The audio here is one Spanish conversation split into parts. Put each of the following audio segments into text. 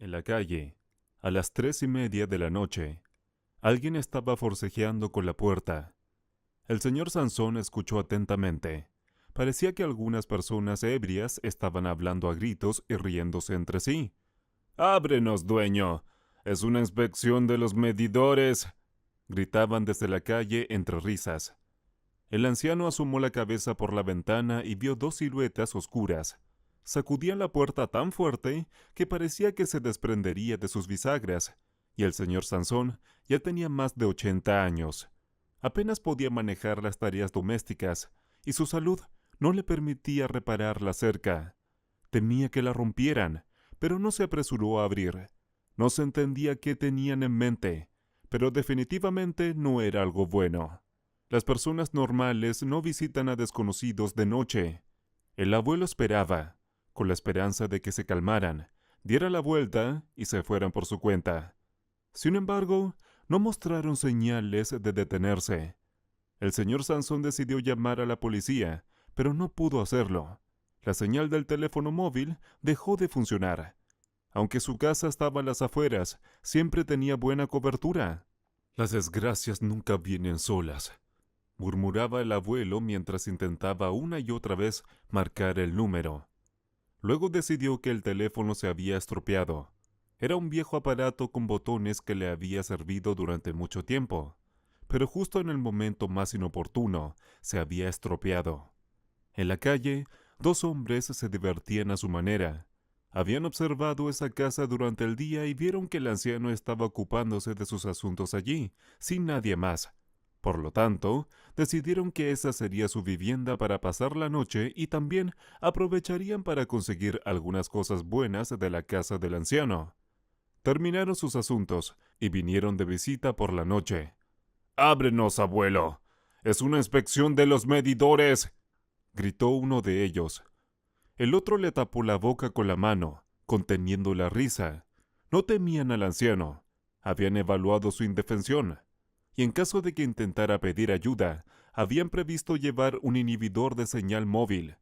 En la calle, a las 3:30 de la noche, alguien estaba forcejeando con la puerta. El señor Sansón escuchó atentamente. Parecía que algunas personas ebrias estaban hablando a gritos y riéndose entre sí. «¡Ábrenos, dueño! ¡Es una inspección de los medidores!», gritaban desde la calle entre risas. El anciano asomó la cabeza por la ventana y vio dos siluetas oscuras. Sacudían la puerta tan fuerte que parecía que se desprendería de sus bisagras, y el señor Sansón ya tenía más de 80 años. Apenas podía manejar las tareas domésticas, y su salud no le permitía reparar la cerca. Temía que la rompieran, pero no se apresuró a abrir. No se entendía qué tenían en mente, pero definitivamente no era algo bueno. Las personas normales no visitan a desconocidos de noche. El abuelo esperaba, con la esperanza de que se calmaran, diera la vuelta y se fueran por su cuenta. Sin embargo, no mostraron señales de detenerse. El señor Sansón decidió llamar a la policía, pero no pudo hacerlo. La señal del teléfono móvil dejó de funcionar. Aunque su casa estaba a las afueras, siempre tenía buena cobertura. «Las desgracias nunca vienen solas», murmuraba el abuelo mientras intentaba una y otra vez marcar el número. Luego decidió que el teléfono se había estropeado. Era un viejo aparato con botones que le había servido durante mucho tiempo, pero justo en el momento más inoportuno se había estropeado. En la calle, dos hombres se divertían a su manera. Habían observado esa casa durante el día y vieron que el anciano estaba ocupándose de sus asuntos allí, sin nadie más. Por lo tanto, decidieron que esa sería su vivienda para pasar la noche y también aprovecharían para conseguir algunas cosas buenas de la casa del anciano. Terminaron sus asuntos y vinieron de visita por la noche. «¡Ábrenos, abuelo! ¡Es una inspección de los medidores!», gritó uno de ellos. El otro le tapó la boca con la mano, conteniendo la risa. No temían al anciano. Habían evaluado su indefensión. Y en caso de que intentara pedir ayuda, habían previsto llevar un inhibidor de señal móvil.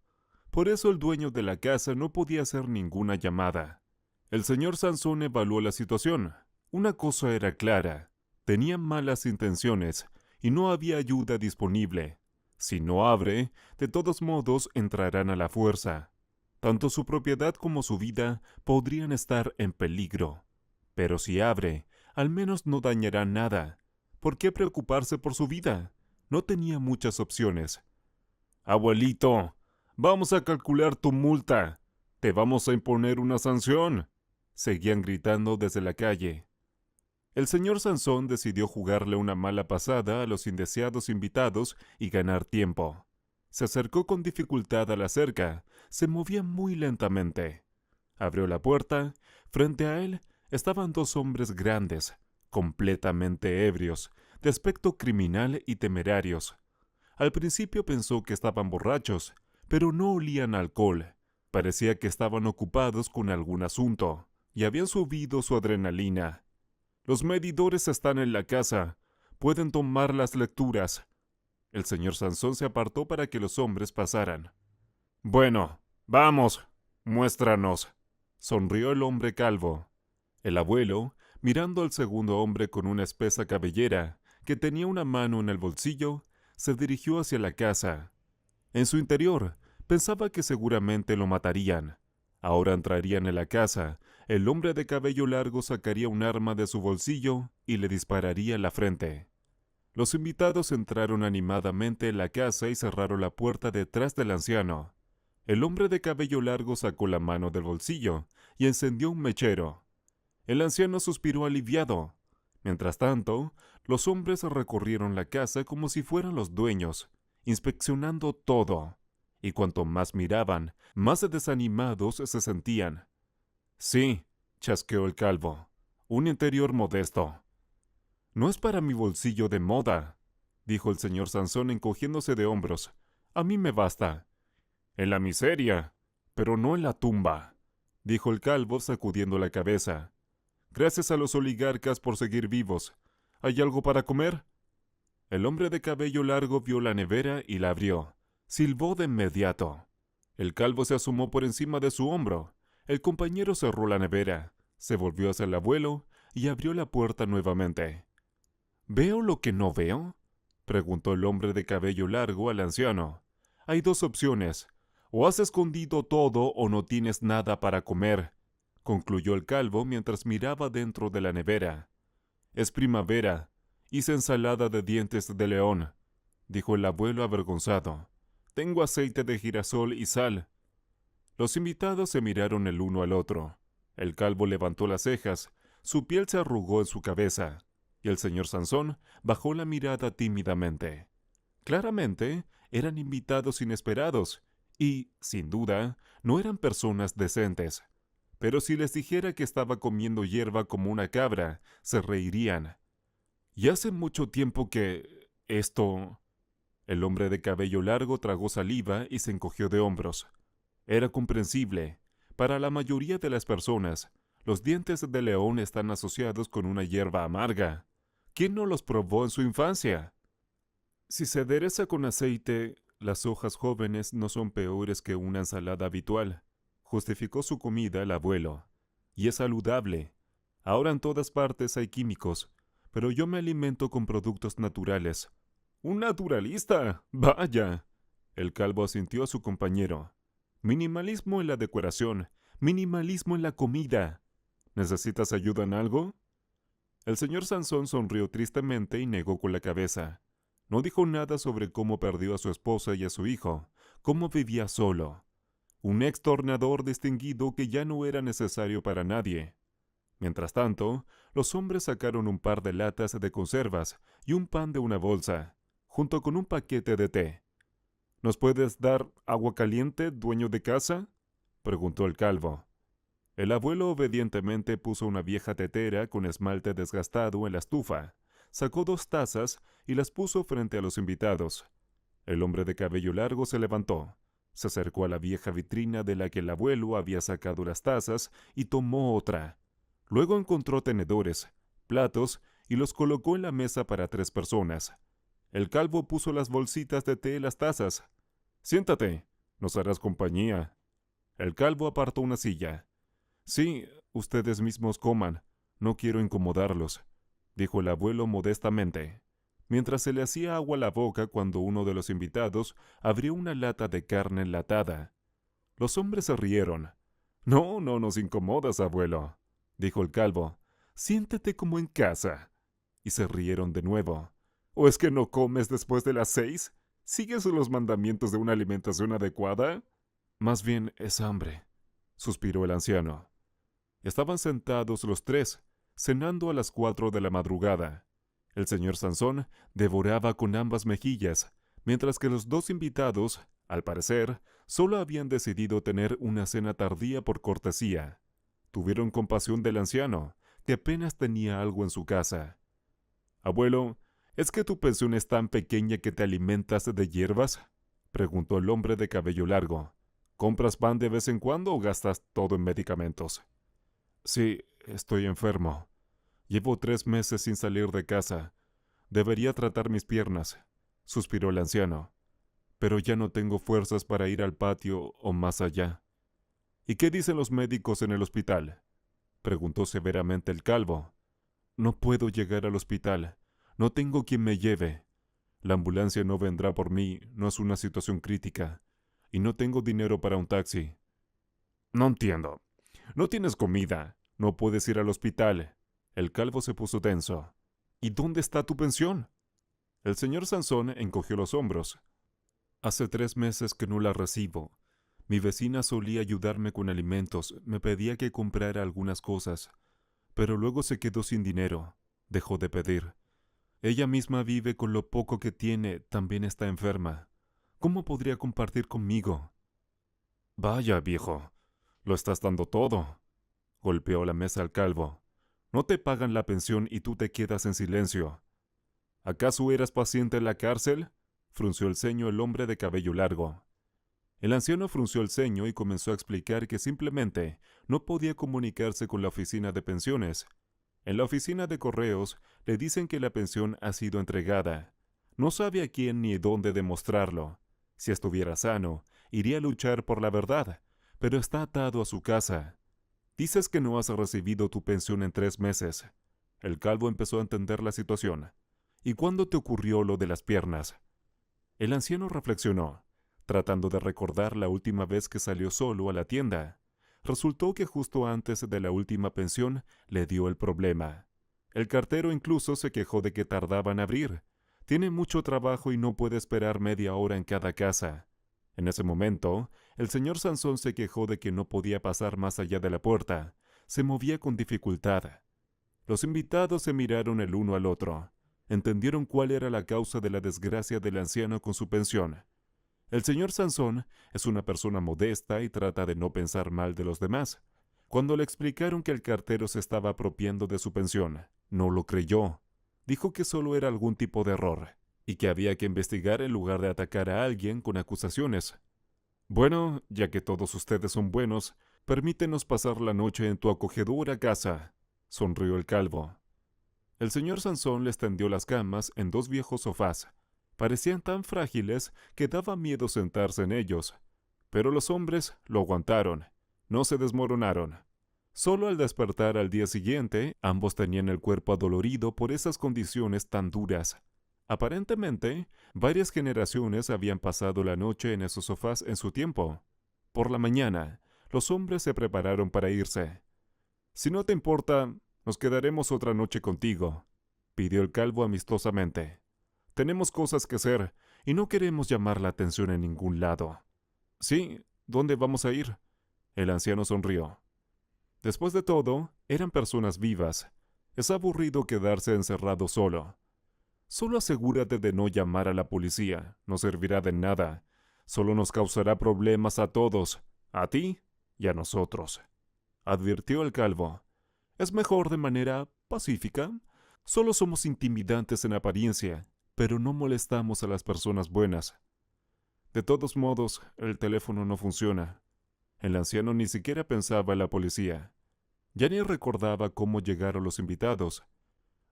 Por eso el dueño de la casa no podía hacer ninguna llamada. El señor Sansón evaluó la situación. Una cosa era clara: tenían malas intenciones y no había ayuda disponible. Si no abre, de todos modos entrarán a la fuerza. Tanto su propiedad como su vida podrían estar en peligro. Pero si abre, al menos no dañará nada. ¿Por qué preocuparse por su vida? No tenía muchas opciones. «Abuelito, vamos a calcular tu multa. Te vamos a imponer una sanción», seguían gritando desde la calle. El señor Sansón decidió jugarle una mala pasada a los indeseados invitados y ganar tiempo. Se acercó con dificultad a la cerca. Se movía muy lentamente. Abrió la puerta. Frente a él estaban dos hombres grandes, completamente ebrios, de aspecto criminal y temerarios. Al principio pensó que estaban borrachos, pero no olían a alcohol. Parecía que estaban ocupados con algún asunto, y habían subido su adrenalina. «Los medidores están en la casa. Pueden tomar las lecturas». El señor Sansón se apartó para que los hombres pasaran. «Bueno, vamos, muéstranos», sonrió el hombre calvo. El abuelo, mirando al segundo hombre con una espesa cabellera, que tenía una mano en el bolsillo, se dirigió hacia la casa. En su interior, pensaba que seguramente lo matarían. Ahora entrarían en la casa, el hombre de cabello largo sacaría un arma de su bolsillo y le dispararía en la frente. Los invitados entraron animadamente en la casa y cerraron la puerta detrás del anciano. El hombre de cabello largo sacó la mano del bolsillo y encendió un mechero. El anciano suspiró aliviado. Mientras tanto, los hombres recorrieron la casa como si fueran los dueños, inspeccionando todo. Y cuanto más miraban, más desanimados se sentían. «Sí», chasqueó el calvo, «un interior modesto». «No es para mi bolsillo de moda», dijo el señor Sansón encogiéndose de hombros. «A mí me basta». «En la miseria, pero no en la tumba», dijo el calvo sacudiendo la cabeza. «Gracias a los oligarcas por seguir vivos. ¿Hay algo para comer?» El hombre de cabello largo vio la nevera y la abrió. Silbó de inmediato. El calvo se asomó por encima de su hombro. El compañero cerró la nevera, Se volvió hacia el abuelo y abrió la puerta nuevamente. ¿Veo lo que no veo?, preguntó el hombre de cabello largo al anciano. Hay dos opciones. O has escondido todo o no tienes nada para comer, concluyó el calvo mientras miraba dentro de la nevera. Es primavera. Hice ensalada de dientes de león, dijo el abuelo avergonzado. Tengo aceite de girasol y sal. Los invitados se miraron el uno al otro. El calvo levantó las cejas, su piel se arrugó en su cabeza, y el señor Sansón bajó la mirada tímidamente. Claramente, eran invitados inesperados, y, sin duda, no eran personas decentes. Pero si les dijera que estaba comiendo hierba como una cabra, se reirían. Y hace mucho tiempo que... esto... El hombre de cabello largo tragó saliva y se encogió de hombros. Era comprensible. Para la mayoría de las personas, los dientes de león están asociados con una hierba amarga. ¿Quién no los probó en su infancia? Si se adereza con aceite, las hojas jóvenes no son peores que una ensalada habitual, justificó su comida el abuelo. Y es saludable. Ahora en todas partes hay químicos, pero yo me alimento con productos naturales. ¡Un naturalista! ¡Vaya! El calvo asintió a su compañero. Minimalismo en la decoración, minimalismo en la comida. ¿Necesitas ayuda en algo? El señor Sansón sonrió tristemente y negó con la cabeza. No dijo nada sobre cómo perdió a su esposa y a su hijo, cómo vivía solo. Un ex tornador distinguido que ya no era necesario para nadie. Mientras tanto, los hombres sacaron un par de latas de conservas y un pan de una bolsa, junto con un paquete de té. ¿Nos puedes dar agua caliente, dueño de casa?, preguntó el calvo. El abuelo obedientemente puso una vieja tetera con esmalte desgastado en la estufa, sacó 2 tazas y las puso frente a los invitados. El hombre de cabello largo se levantó, se acercó a la vieja vitrina de la que el abuelo había sacado las tazas y tomó otra. Luego encontró tenedores, platos y los colocó en la mesa para 3 personas. El calvo puso las bolsitas de té en las tazas. «Siéntate, nos harás compañía». El calvo apartó una silla. «Sí, ustedes mismos coman, no quiero incomodarlos», dijo el abuelo modestamente, mientras se le hacía agua a la boca cuando uno de los invitados abrió una lata de carne enlatada. Los hombres se rieron. «No, no nos incomodas, abuelo», dijo el calvo. «Siéntate como en casa». Y se rieron de nuevo. «¿O es que no comes después de las 6? ¿Sigues los mandamientos de una alimentación adecuada?» «Más bien es hambre», suspiró el anciano. Estaban sentados los 3, cenando a las 4 de la madrugada. El señor Sansón devoraba con ambas mejillas, mientras que los 2 invitados, al parecer, solo habían decidido tener una cena tardía por cortesía. Tuvieron compasión del anciano, que apenas tenía algo en su casa. «Abuelo, ¿es que tu pensión es tan pequeña que te alimentas de hierbas?», preguntó el hombre de cabello largo. «¿Compras pan de vez en cuando o gastas todo en medicamentos?» «Sí, estoy enfermo. Llevo 3 meses sin salir de casa. Debería tratar mis piernas», suspiró el anciano. «Pero ya no tengo fuerzas para ir al patio o más allá». «¿Y qué dicen los médicos en el hospital?», preguntó severamente el calvo. «No puedo llegar al hospital. No tengo quien me lleve. La ambulancia no vendrá por mí, no es una situación crítica. Y no tengo dinero para un taxi». «No entiendo. No tienes comida. No puedes ir al hospital». El calvo se puso tenso. «¿Y dónde está tu pensión?». El señor Sansón encogió los hombros. «Hace 3 meses que no la recibo. Mi vecina solía ayudarme con alimentos, me pedía que comprara algunas cosas, pero luego se quedó sin dinero. Dejó de pedir. Ella misma vive con lo poco que tiene, también está enferma. ¿Cómo podría compartir conmigo?». «Vaya, viejo, lo estás dando todo», golpeó la mesa el calvo. «No te pagan la pensión y tú te quedas en silencio». «¿Acaso eras paciente en la cárcel?», frunció el ceño el hombre de cabello largo. El anciano frunció el ceño y comenzó a explicar que simplemente no podía comunicarse con la oficina de pensiones. En la oficina de correos le dicen que la pensión ha sido entregada. No sabe a quién ni dónde demostrarlo. Si estuviera sano, iría a luchar por la verdad, pero está atado a su casa. Dices que no has recibido tu pensión en 3 meses. El calvo empezó a entender la situación. ¿Y cuándo te ocurrió lo de las piernas? El anciano reflexionó, tratando de recordar la última vez que salió solo a la tienda. Resultó que justo antes de la última pensión le dio el problema. El cartero incluso se quejó de que tardaba en abrir. Tiene mucho trabajo y no puede esperar media hora en cada casa. En ese momento, el señor Sansón se quejó de que no podía pasar más allá de la puerta. Se movía con dificultad. Los invitados se miraron el uno al otro. Entendieron cuál era la causa de la desgracia del anciano con su pensión. El señor Sansón es una persona modesta y trata de no pensar mal de los demás. Cuando le explicaron que el cartero se estaba apropiando de su pensión, no lo creyó. Dijo que solo era algún tipo de error y que había que investigar en lugar de atacar a alguien con acusaciones. Bueno, ya que todos ustedes son buenos, permítenos pasar la noche en tu acogedora casa, sonrió el calvo. El señor Sansón les tendió las camas en 2 viejos sofás. Parecían tan frágiles que daba miedo sentarse en ellos. Pero los hombres lo aguantaron, no se desmoronaron. Solo al despertar al día siguiente, ambos tenían el cuerpo adolorido por esas condiciones tan duras. Aparentemente, varias generaciones habían pasado la noche en esos sofás en su tiempo. Por la mañana, los hombres se prepararon para irse. «Si no te importa, nos quedaremos otra noche contigo», pidió el calvo amistosamente. «Tenemos cosas que hacer y no queremos llamar la atención en ningún lado». «Sí, ¿dónde vamos a ir?», el anciano sonrió. Después de todo, eran personas vivas. Es aburrido quedarse encerrado solo. Solo asegúrate de no llamar a la policía, no servirá de nada. Solo nos causará problemas a todos, a ti y a nosotros», advirtió el calvo. «Es mejor de manera pacífica. Solo somos intimidantes en apariencia, pero no molestamos a las personas buenas. De todos modos, el teléfono no funciona». El anciano ni siquiera pensaba en la policía. Ya ni recordaba cómo llegaron los invitados.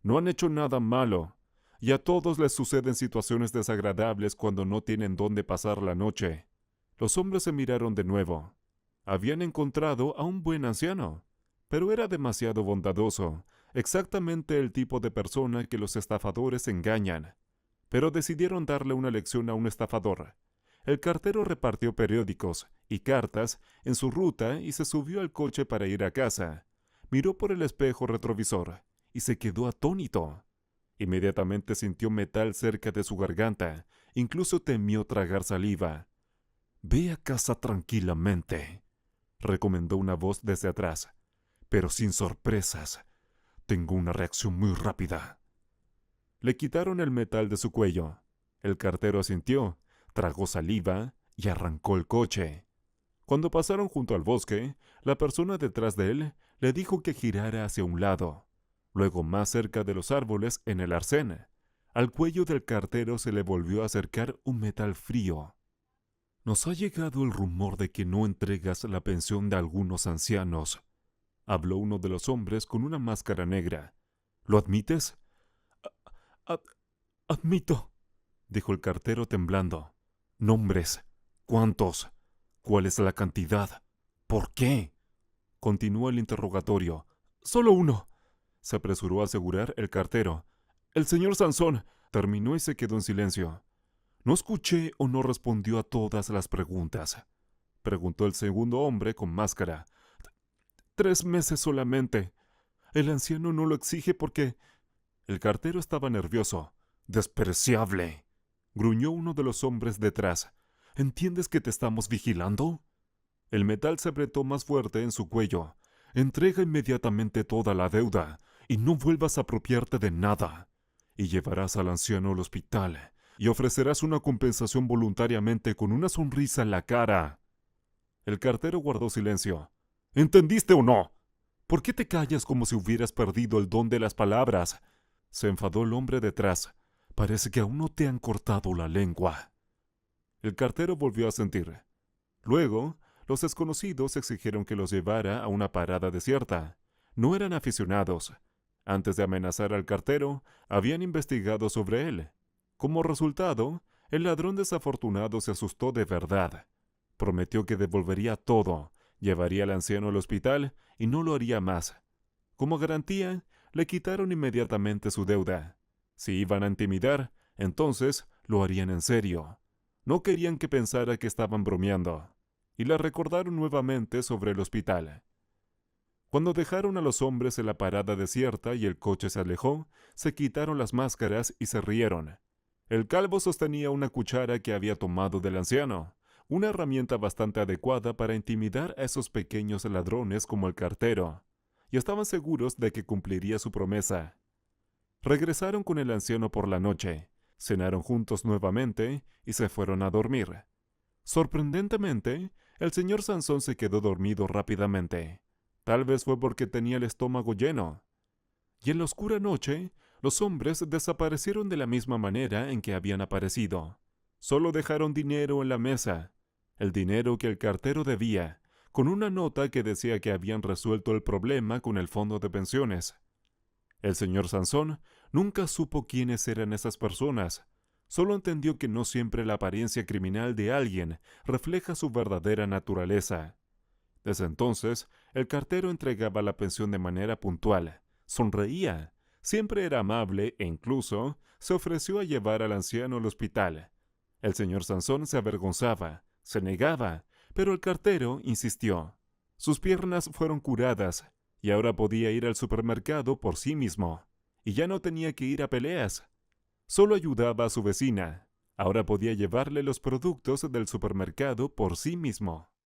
No han hecho nada malo, y a todos les suceden situaciones desagradables cuando no tienen dónde pasar la noche. Los hombres se miraron de nuevo. Habían encontrado a un buen anciano, pero era demasiado bondadoso, exactamente el tipo de persona que los estafadores engañan. Pero decidieron darle una lección a un estafador. El cartero repartió periódicos y cartas en su ruta y se subió al coche para ir a casa. Miró por el espejo retrovisor y se quedó atónito. Inmediatamente sintió metal cerca de su garganta, incluso temió tragar saliva. «Ve a casa tranquilamente», recomendó una voz desde atrás, «pero sin sorpresas. Tengo una reacción muy rápida». Le quitaron el metal de su cuello. El cartero asintió, tragó saliva y arrancó el coche. Cuando pasaron junto al bosque, la persona detrás de él le dijo que girara hacia un lado. Luego, más cerca de los árboles, en el arcén, al cuello del cartero se le volvió a acercar un metal frío. «Nos ha llegado el rumor de que no entregas la pensión de algunos ancianos», habló uno de los hombres con una máscara negra. «¿Lo admites?» «Admito», dijo el cartero temblando. «Nombres. ¿Cuántos? ¿Cuál es la cantidad? ¿Por qué?», continuó el interrogatorio. «Solo uno», se apresuró a asegurar el cartero. «El señor Sansón», terminó y se quedó en silencio. «¿No escuché o no respondió a todas las preguntas?», preguntó el segundo hombre con máscara. «3 meses solamente. El anciano no lo exige porque...». El cartero estaba nervioso. «Despreciable», gruñó uno de los hombres detrás. «¿Entiendes que te estamos vigilando?». El metal se apretó más fuerte en su cuello. «Entrega inmediatamente toda la deuda y no vuelvas a apropiarte de nada. Y llevarás al anciano al hospital y ofrecerás una compensación voluntariamente con una sonrisa en la cara». El cartero guardó silencio. «¿Entendiste o no? ¿Por qué te callas como si hubieras perdido el don de las palabras?», se enfadó el hombre detrás. «Parece que aún no te han cortado la lengua». El cartero volvió a asentir. Luego, los desconocidos exigieron que los llevara a una parada desierta. No eran aficionados. Antes de amenazar al cartero, habían investigado sobre él. Como resultado, el ladrón desafortunado se asustó de verdad. Prometió que devolvería todo, Llevaría al anciano al hospital y no lo haría más. Como garantía, le quitaron inmediatamente su deuda. Si iban a intimidar, entonces lo harían en serio. No querían que pensara que estaban bromeando, y le recordaron nuevamente sobre el hospital. Cuando dejaron a los hombres en la parada desierta y el coche se alejó, se quitaron las máscaras y se rieron. El calvo sostenía una cuchara que había tomado del anciano, una herramienta bastante adecuada para intimidar a esos pequeños ladrones como el cartero, y estaban seguros de que cumpliría su promesa. Regresaron con el anciano por la noche, cenaron juntos nuevamente y se fueron a dormir. Sorprendentemente, el señor Sansón se quedó dormido rápidamente. Tal vez fue porque tenía el estómago lleno. Y en la oscura noche, los hombres desaparecieron de la misma manera en que habían aparecido. Solo dejaron dinero en la mesa, el dinero que el cartero debía, con una nota que decía que habían resuelto el problema con el fondo de pensiones. El señor Sansón nunca supo quiénes eran esas personas. Solo entendió que no siempre la apariencia criminal de alguien refleja su verdadera naturaleza. Desde entonces, el cartero entregaba la pensión de manera puntual, sonreía, siempre era amable e incluso se ofreció a llevar al anciano al hospital. El señor Sansón se avergonzaba, se negaba, pero el cartero insistió. Sus piernas fueron curadas y ahora podía ir al supermercado por sí mismo, y ya no tenía que ir a peleas. Solo ayudaba a su vecina. Ahora podía llevarle los productos del supermercado por sí mismo.